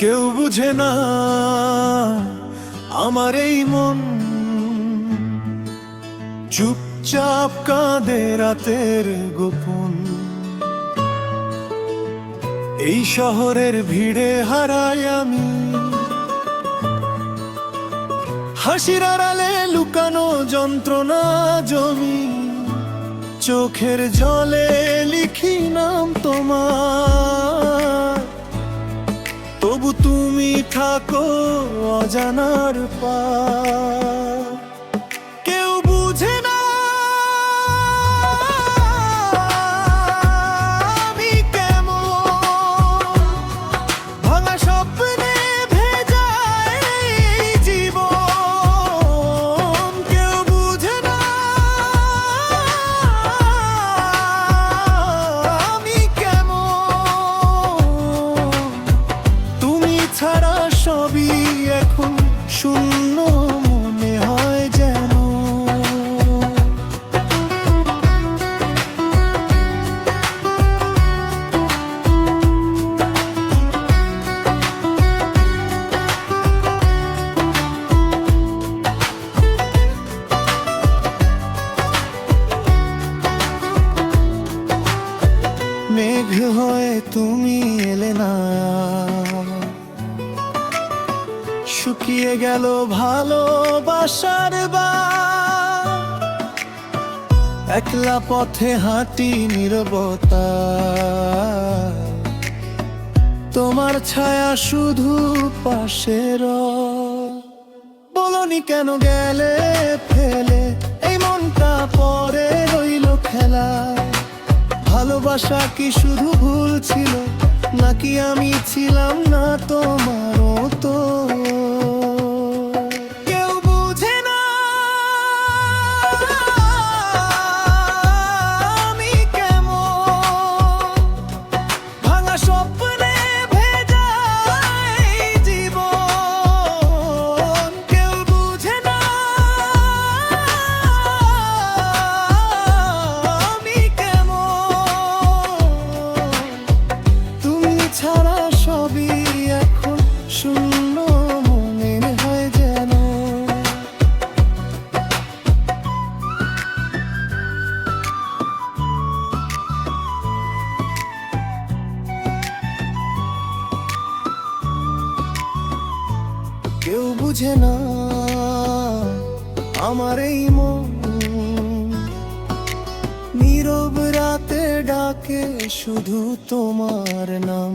কেউ বুঝে না আমার এই মন, চুপচাপ কাঁদে রাতের গোপন। এই শহরের ভিড়ে হারাই আমি, হাসির আড়ালে লুকানো যন্ত্রণা জমি। চোখের জলে লিখি নাম তোমার, তবু তুমি থাকো অজানার পার। কেউ বুঝে না আমি কেমন, ভাঙা স্বপ্নে ভেজা এই জীবন। কেউ বুঝে না আমি কেমন, তুমি ছাড়া সবই এখন শূন্য মনে হয় যেন। মেঘ হয়ে তুমি এলে না, শুকিয়ে গেল ভালোবাসার বাঁধ। একলা পথে হাঁটি নীরবতা, তোমার ছায়া শুধু পাশে রয়। বলনি কেন গেলে ফেলে, এই মনটা পরে রইল খেলা। ভালোবাসা কি শুধু ভুল ছিল, নাকি আমি ছিলাম না তোমার মতো? কেউ বুঝে না আমি কেমন, ভাঙা স্বপ্নে ভেজা এই জীবন। কেউ বুঝে না আমি কেমন, তুমি ছাড়া সবই এখন শূন্য মনে হয় যেন। কেউ বুঝে না আমার এই মন, নীরব রাতে ডাকে শুধু তোমার নাম।